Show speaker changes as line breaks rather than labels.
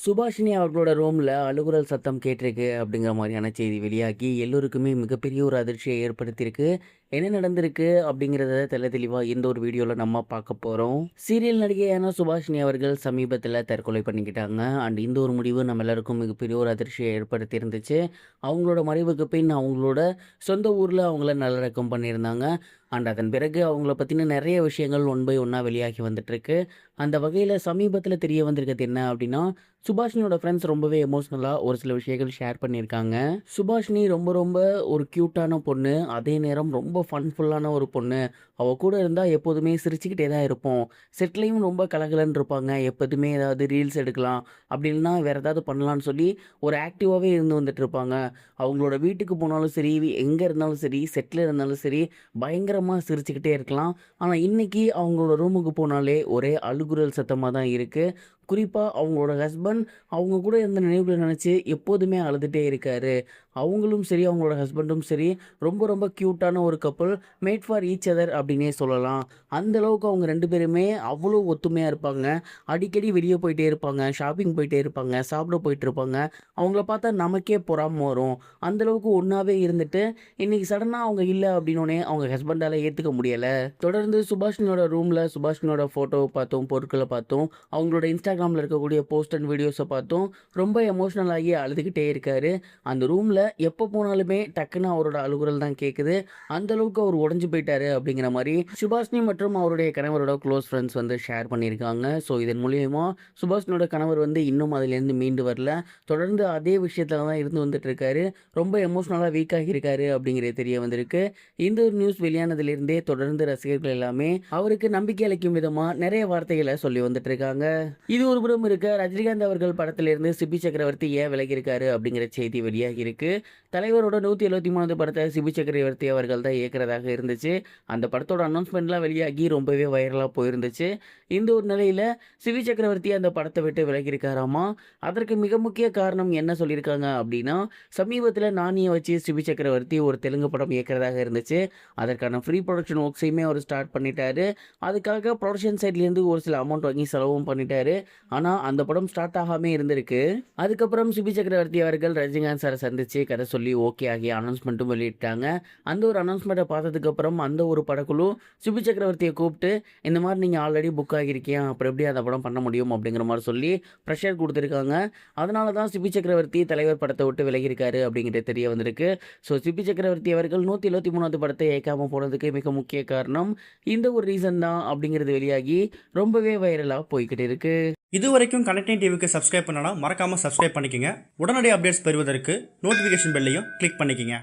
சுபாஷினி அவர்களோட ரூம்ல அழுகுரல் சத்தம் கேட்டிருக்கு அப்படிங்கிற மாதிரியான செய்தி வெளியாகி எல்லோருக்குமே மிகப்பெரிய ஒரு அதிர்ச்சியை ஏற்படுத்தியிருக்கு. என்ன நடந்திருக்கு அப்படிங்கிறத தெளிவாக இந்த ஒரு வீடியோவில் நம்ம பார்க்க போகிறோம். சீரியல் நடிகையான சுபாஷினி அவர்கள் சமீபத்தில் தற்கொலை பண்ணிக்கிட்டாங்க. அண்ட் இந்த ஒரு முடிவு நம்ம எல்லாருக்கும் மிகப்பெரிய ஒரு அதிர்ச்சியை ஏற்படுத்தி இருந்துச்சு. அவங்களோட மறைவுக்கு பின் அவங்களோட சொந்த ஊரில் அவங்கள நல்லடக்கம் பண்ணியிருந்தாங்க. அண்ட் அதன் பிறகு அவங்கள பற்றின நிறைய விஷயங்கள் ஒன் பை ஒன்னாக வெளியாகி வந்துட்டுருக்கு. அந்த வகையில் சமீபத்தில் தெரிய வந்திருக்கிறது என்ன அப்படின்னா, சுபாஷினியோட ஃப்ரெண்ட்ஸ் ரொம்பவே எமோஷ்னலாக ஒரு சில விஷயங்கள் ஷேர் பண்ணியிருக்காங்க. சுபாஷினி ரொம்ப ரொம்ப ஒரு க்யூட்டான பொண்ணு, அதே நேரம் ரொம்ப ஃபன்ஃபுல்லான ஒரு பொண்ணு. அவள் கூட இருந்தால் எப்போதுமே சிரிச்சுக்கிட்டே தான் இருப்போம். செட்லேயும் ரொம்ப கலகலன்னு இருப்பாங்க. எப்போதுமே ஏதாவது ரீல்ஸ் எடுக்கலாம், அப்படி இல்லைன்னா வேறு ஏதாவது பண்ணலான்னு சொல்லி ஒரு ஆக்டிவாகவே இருந்து வந்துட்டு இருப்பாங்க. அவங்களோட வீட்டுக்கு போனாலும் சரி, எங்கே இருந்தாலும் சரி, செட்டில் இருந்தாலும் சரி, பயங்கரமாக சிரிச்சுக்கிட்டே இருக்கலாம். ஆனால் இன்னைக்கு அவங்களோட ரூமுக்கு போனாலே ஒரே அழுகுரல் சத்தமாக தான் இருக்குது. குறிப்பாக அவங்களோட ஹஸ்பண்ட் அவங்க கூட இருந்த நினைவுகளை நினச்சி எப்போதுமே அழுதுகிட்டே இருக்காரு. அவங்களும் சரி, அவங்களோட ஹஸ்பண்டும் சரி, ரொம்ப ரொம்ப க்யூட்டான ஒரு couple. Made for each other அப்படின்னே சொல்லலாம். அந்த அளவுக்கு அவங்க 2 பேருமே அவ்வளோ ஒத்துமையாக இருப்பாங்க. அடிக்கடி வெளியே போயிட்டே இருப்பாங்க, ஷாப்பிங் போயிட்டே இருப்பாங்க, சாப்பிட போயிட்டு இருப்பாங்க. அவங்கள பார்த்தா நமக்கே பொறாம வரும். அந்தளவுக்கு ஒன்றாவே இருந்துட்டு இன்றைக்கி சடனாக அவங்க இல்லை அப்படின்னோடனே அவங்க ஹஸ்பண்டால் ஏற்றுக்க முடியலை. தொடர்ந்து சுபாஷினியோட ரூமில் சுபாஷினியோட ஃபோட்டோவை பார்த்தோம், பொருட்களை பார்த்தோம், அவங்களோட இன்ஸ்டாகிராமில் இருக்கக்கூடிய போஸ்ட் அண்ட் வீடியோஸை பார்த்தோம். ரொம்ப எமோஷ்னல் ஆகி அழுதுகிட்டே இருக்காரு. அந்த ரூமில் எப்போ போனாலுமே டக்குன்னு அவரோட அழுகுரல் தான் கேட்குது. அந்த அளவுக்கு அவர் உடஞ்சு போயிட்டாரு அப்படிங்கிற மாதிரி சுபாஷினி மற்றும் அவருடைய கணவரோட க்ளோஸ் ஃப்ரெண்ட்ஸ் வந்து ஷேர் பண்ணியிருக்காங்க. ஸோ இதன் மூலியமா சுபாஷினியோட கணவர் வந்து இன்னும் அதிலேருந்து மீண்டு வரல. தொடர்ந்து அதே விஷயத்தில் தான் இருந்து வந்துட்டு இருக்காரு. ரொம்ப எமோஷ்னலாக வீக் ஆகியிருக்காரு அப்படிங்கிறது தெரிய வந்திருக்கு. இந்த ஒரு நியூஸ் வெளியானதிலிருந்தே தொடர்ந்து ரசிகர்கள் எல்லாமே அவருக்கு நம்பிக்கை அளிக்கும் விதமாக நிறைய வார்த்தைகளை சொல்லி வந்துட்டு இருக்காங்க. இது ஒரு புறம் இருக்க, ரஜினிகாந்த் அவர்கள் படத்திலிருந்து சிபி சக்கரவர்த்தி ஏன் விலகி இருக்காரு அப்படிங்கிற செய்தி வெளியாகி இருக்கு. தலைவரோட 173வது படத்தை சிபி சக்கரவர்த்தி அவர்கள் தான் இயக்குறதாக இருந்துச்சு. அந்த படத்தோட அனௌன்ஸ்மெண்ட்லாம் வெளியாகி ரொம்பவே வைரலாக போயிருந்துச்சு. இந்த ஒரு நிலையில் சிபி சக்கரவர்த்தி அந்த படத்தை விட்டு விலகி இருக்காராமா. அதற்கு மிக முக்கிய காரணம் என்ன சொல்லியிருக்காங்க அப்படின்னா, சமீபத்தில் நானியை வச்சு சிபி சக்கரவர்த்தி ஒரு தெலுங்கு படம் இயக்கிறதாக இருந்துச்சு. அதற்கான ஃப்ரீ ப்ரொடக்ஷன் ஒர்க்ஸையுமே அவர் ஸ்டார்ட் பண்ணிட்டாரு. அதுக்காக ப்ரொடக்ஷன் சைட்லேருந்து ஒரு சில அமௌண்ட் வாங்கி செலவும் பண்ணிட்டாரு. ஆனால் அந்த படம் ஸ்டார்ட் ஆகாமல் இருந்திருக்கு. அதுக்கப்புறம் சிபி சக்கரவர்த்தி அவர்கள் ரஜினிகாந்த் சாரை சந்தித்து கதை சொல்லி ஓகே ஆகி அனௌன்ஸ்மெண்ட்டும் வெளியிட்டாங்க. அந்த ஒரு அனௌன்ஸ்மெண்ட்டை பார்த்ததுக்கப்புறம் அந்த ஒரு படக்குழு சிபி சக்கரவர்த்தியை கூப்பிட்டு, இந்த மாதிரி நீங்கள் ஆல்ரெடி புக் ஆகியிருக்கீங்க, அப்புறம் எப்படி அந்த படம் பண்ண முடியும் அப்படிங்கிற மாதிரி சொல்லி ப்ரெஷர் கொடுத்துருக்காங்க. அதனால தான் சிபி சக்கரவர்த்தி தலைவர் படத்தை விட்டு விலகியிருக்காரு அப்படிங்கிறது தெரிய வந்திருக்கு. ஸோ சிபி சக்கரவர்த்தி அவர்கள் 173வது படத்தை இயக்காமல் போனதுக்கு மிக முக்கிய காரணம் இந்த ஒரு ரீசன் தான் அப்படிங்கிறது வெளியாகி ரொம்பவே வைரலாக போய்கிட்டு இருக்கு.
இதுவரைக்கும் கனெக்டிங் டிவிக்கு சப்ஸ்கிரைப் பண்ணனா மறக்காமல் சப்ஸ்கிரைப் பண்ணிக்கங்க. உடனடி அப்டேட்ஸ் பெறுவதற்கு நோட்டிஃபிகேஷன் பெல்லையும் கிளிக் பண்ணிக்கங்க.